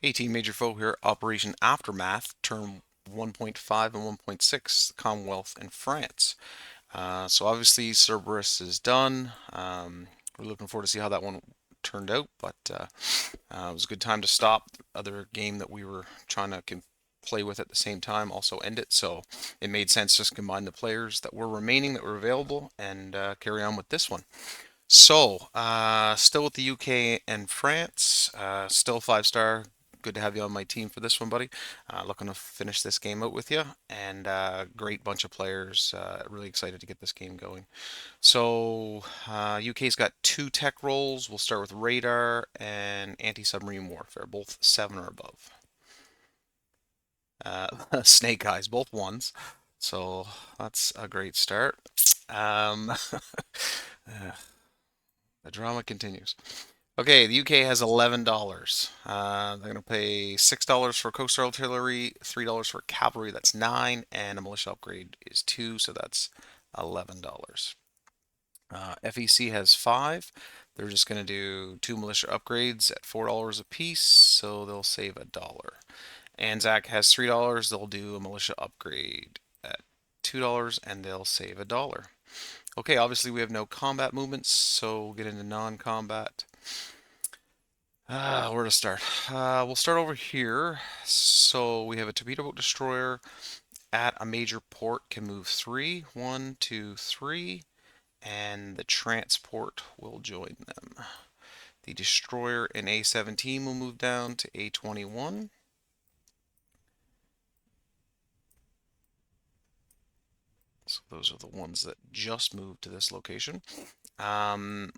18 major foe here, Operation Aftermath, term 1.5 and 1.6, Commonwealth and France. So obviously Cerberus is done. We're looking forward to see how that one turned out, but it was a good time to stop. Other game that we were trying to play with at the same time also end it, so it made sense just combine the players that were remaining that were available and carry on with this one. So, still with the UK and France, still 5-star. Good to have you on my team for this one, buddy. Looking to finish this game out with you, and great bunch of players. Really excited to get this game going. So, UK's got 2 tech roles. We'll start with radar and anti-submarine warfare, both 7 or above. Snake eyes, both ones. So that's a great start. Uh, the drama continues. Okay, the UK has $11. They're going to pay $6 for coastal artillery, $3 for cavalry, that's 9, and a militia upgrade is 2, so that's $11. FEC has 5. They're just going to do 2 militia upgrades at $4 a piece, so they'll save $1. ANZAC has $3. They'll do a militia upgrade at $2, and they'll save $1. Okay, obviously we have no combat movements, so we'll get into non-combat. Where to start? We'll start over here. So we have a torpedo boat destroyer at a major port can move 3. 1, 2, 3. And the transport will join them. The destroyer in A17 will move down to A21. So those are the ones that just moved to this location.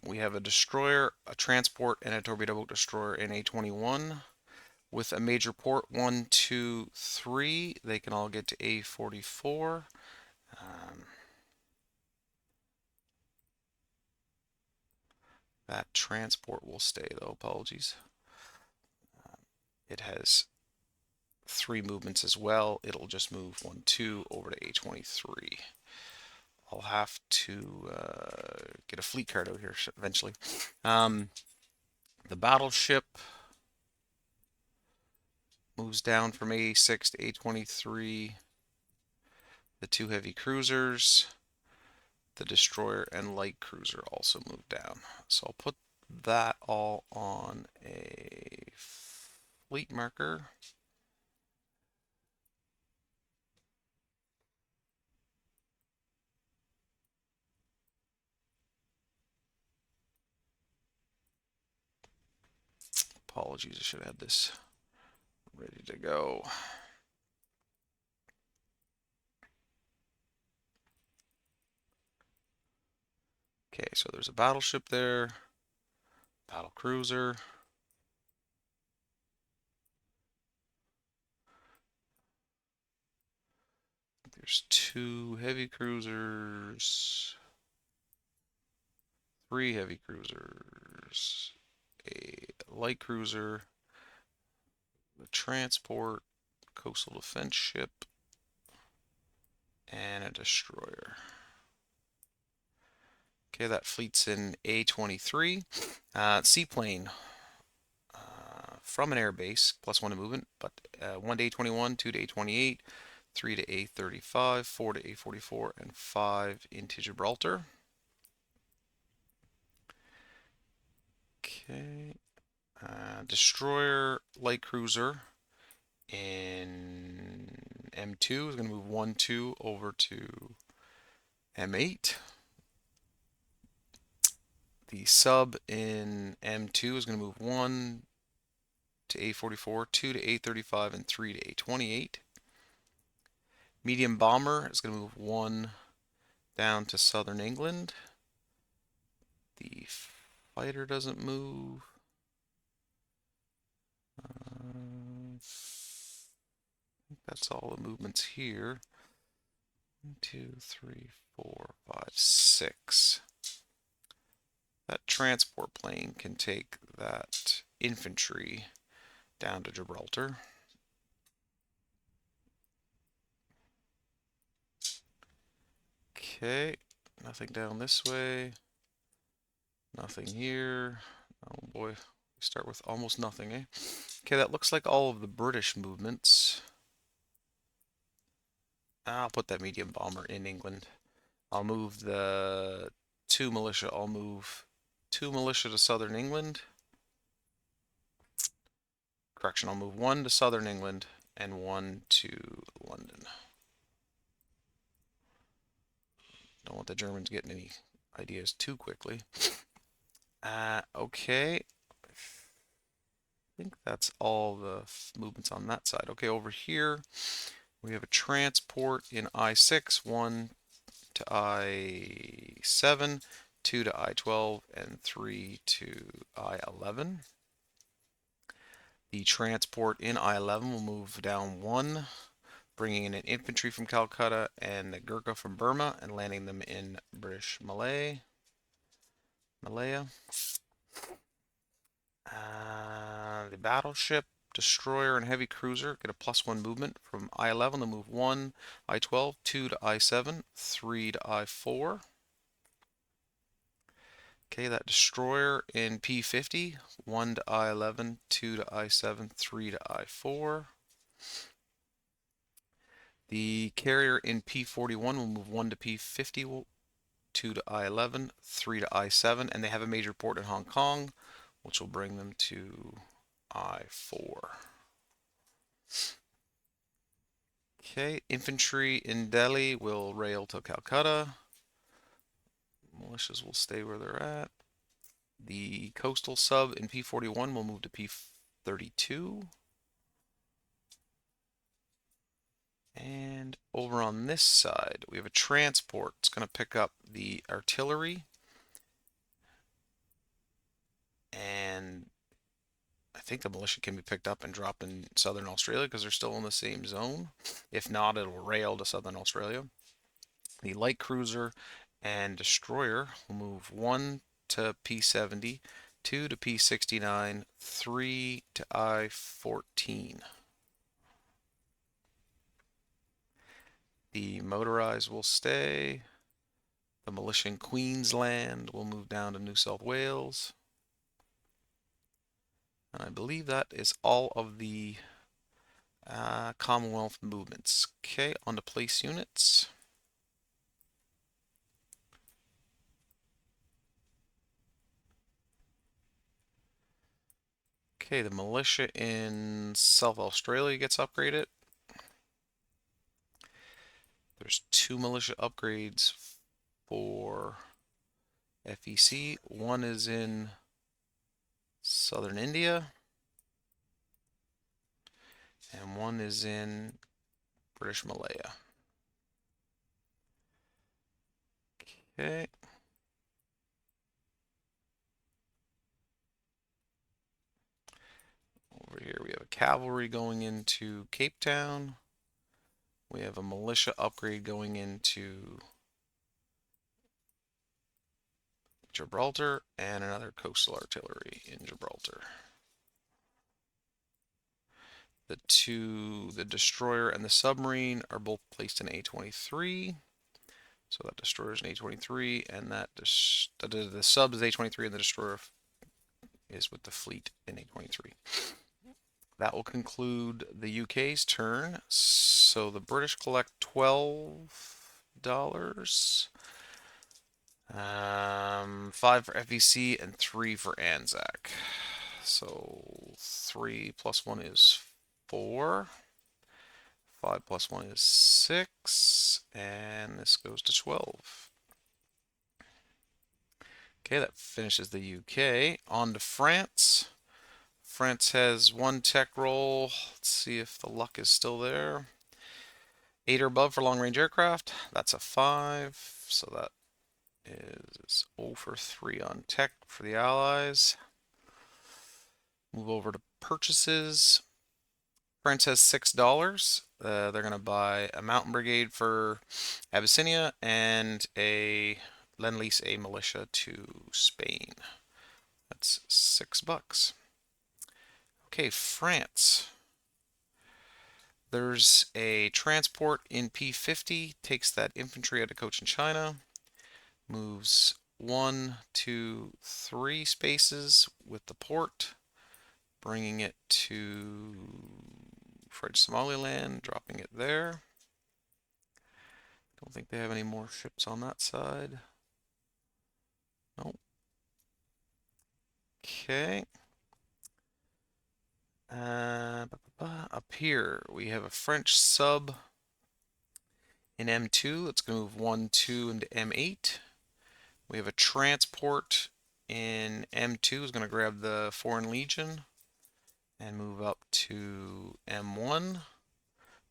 We have a destroyer, a transport, and a torpedo boat destroyer in A21. With a major port 1, 2, 3, they can all get to A44. That transport will stay though, apologies. It has 3 movements as well. It'll just move 1, 2 over to A23. I'll have to get a fleet card out here eventually. The battleship moves down from A6 to A23. The 2 heavy cruisers, the destroyer, and light cruiser also move down. So I'll put that all on a fleet marker. Apologies, I should have had this ready to go. Okay, so there's a battleship there, battle cruiser. There's 2 heavy cruisers, 3 heavy cruisers, a light cruiser, the transport, coastal defense ship, and a destroyer. Okay, that fleet's in A23. Seaplane from an airbase, +1 to movement, but 1 to A21, 2 to A28, 3 to A35, 4 to A44, and 5 into Gibraltar. Okay. Destroyer light cruiser in M2 is going to move 1, 2 over to M8. The sub in M2 is going to move 1 to A44, 2 to A35, and 3 to A28. Medium bomber is going to move 1 down to southern England. The fighter doesn't move. I think that's all the movements here. 1, 2, 3, 4, 5, 6. That transport plane can take that infantry down to Gibraltar. Okay, nothing down this way. Nothing here. Oh boy, we start with almost nothing, eh? Okay, that looks like all of the British movements. I'll put that medium bomber in England. I'll move the two militia. I'll move two militia to southern England. Correction, I'll move one to southern England and one to London. Don't want the Germans getting any ideas too quickly. Okay. I think that's all the movements on that side. Okay, over here we have a transport in I6, 1 to I7, 2 to I12, and 3 to I11. The transport in I11 will move down 1, bringing in an infantry from Calcutta and a Gurkha from Burma and landing them in British Malaya. The battleship, destroyer, and heavy cruiser get a +1 movement from I11 to move 1, I12, 2 to I7, 3 to I4. Okay, that destroyer in P50, 1 to I11, 2 to I7, 3 to I4. The carrier in P41 will move 1 to P50, 2 to I11, 3 to I7, and they have a major port in Hong Kong, which will bring them to I4. Okay, infantry in Delhi will rail to Calcutta. Militias will stay where they're at. The coastal sub in P41 will move to P32. And over on this side, we have a transport. It's going to pick up the artillery. And I think the militia can be picked up and dropped in southern Australia because they're still in the same zone. If not, it'll rail to southern Australia. The light cruiser and destroyer will move 1 to P70, 2 to P69, 3 to I14. The motorized will stay. The militia in Queensland will move down to New South Wales. And I believe that is all of the Commonwealth movements. Okay, on to place units. Okay, the militia in South Australia gets upgraded. There's 2 militia upgrades for FEC. One is in southern India, and one is in British Malaya. Okay. Over here we have a cavalry going into Cape Town. We have a militia upgrade going into Gibraltar and another coastal artillery in Gibraltar. The destroyer and the submarine are both placed in A23. So that destroyer is an A23, and the sub is A23, and the destroyer is with the fleet in A23. That will conclude the UK's turn. So the British collect $12. 5 for FEC and 3 for ANZAC. So 3 plus 1 is 4. 5 plus 1 is 6. And this goes to 12. Okay, that finishes the UK. On to France. France has 1 tech roll. Let's see if the luck is still there. 8 or above for long-range aircraft. That's a 5. So that is 0 for 3 on tech for the Allies. Move over to purchases. France has $6. They're going to buy a mountain brigade for Abyssinia and a Lend-Lease a militia to Spain. That's $6. Okay, France. There's a transport in P50, takes that infantry out of Cochin China, moves 1, 2, 3 spaces with the port, bringing it to French Somaliland, dropping it there. Don't think they have any more ships on that side. Nope. Okay. Up here, we have a French sub in M2. It's going to move 1, 2 into M8. We have a transport in M2. It's going to grab the Foreign Legion and move up to M1.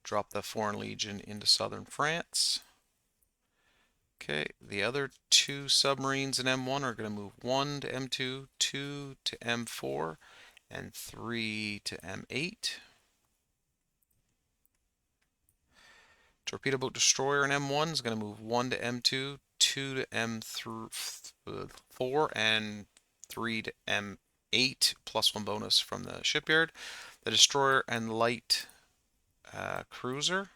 Drop the Foreign Legion into southern France. Okay, the other two submarines in M1 are going to move 1 to M2, 2 to M4, and 3 to M8. Torpedo boat destroyer in M1 is going to move 1 to M2, 2 to M4, and 3 to M8, plus 1 bonus from the shipyard. The destroyer and light cruiser.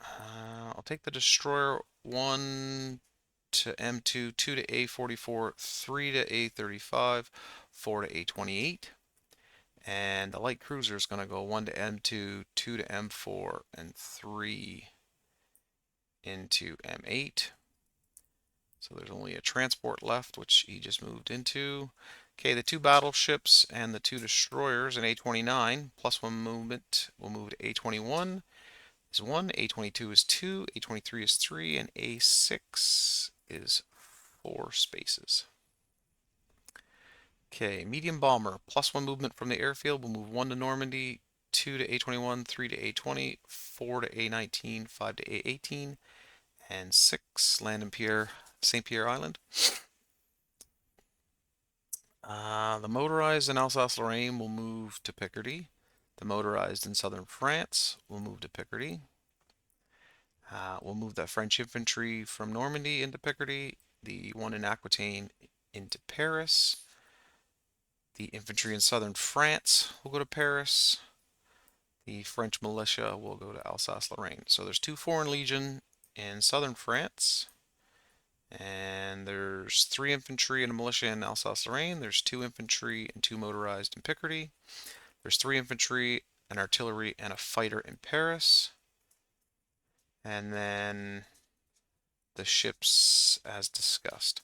I'll take the destroyer 1 to M2, 2 to A44, 3 to A35, 4 to A28. And the light cruiser is going to go 1 to M2, 2 to M4, and 3 into M8. So there's only a transport left, which he just moved into. Okay, the 2 battleships and the 2 destroyers in A29, plus 1 movement, will move to A21 is 1, A22 is 2, A23 is 3, and A6 is 4 spaces. Okay, medium bomber, plus 1 movement from the airfield, will move 1 to Normandy, 2 to A21, 3 to A20, 4 to A19, 5 to A18, and 6 land in St. Pierre Island. The motorized in Alsace-Lorraine will move to Picardy. The motorized in southern France will move to Picardy. We'll move the French infantry from Normandy into Picardy, the one in Aquitaine into Paris. The infantry in southern France will go to Paris. The French militia will go to Alsace-Lorraine. So there's 2 Foreign Legion in southern France, and there's 3 infantry and a militia in Alsace-Lorraine. There's 2 infantry and 2 motorized in Picardy. There's 3 infantry, an artillery, and a fighter in Paris. And then the ships as discussed.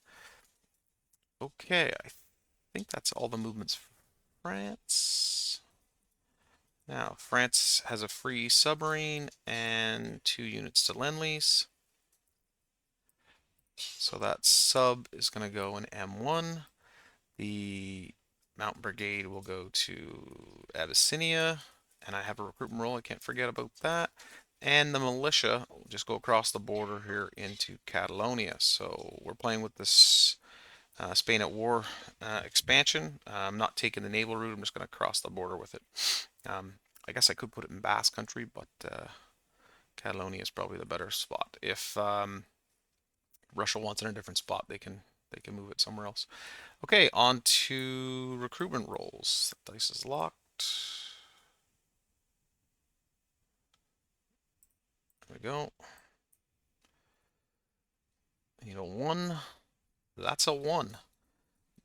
Okay, I think that's all the movements for France. Now, France has a free submarine and 2 units to Lend-Lease. So that sub is going to go in M1. The Mountain Brigade will go to Abyssinia, and I have a recruitment role, I can't forget about that. And the militia will just go across the border here into Catalonia. So we're playing with this Spain at War expansion. I'm not taking the naval route, I'm just going to cross the border with it. I guess I could put it in Basque Country, but Catalonia is probably the better spot. If Russia wants it in a different spot, they can move it somewhere else. Okay, on to recruitment rolls. The dice is locked. There we go. You know, 1. That's a 1.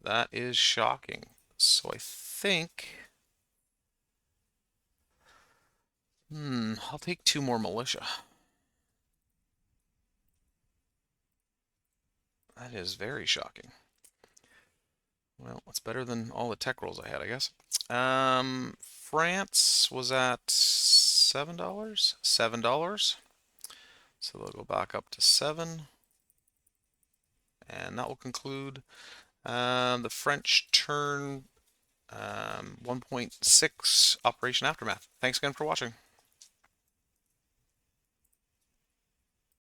That is shocking. So I think... I'll take 2 more militia. That is very shocking. Well, it's better than all the tech rolls I had, I guess. France was at $7? $7. So they'll go back up to 7. And that will conclude the French turn 1.6 Operation Aftermath. Thanks again for watching.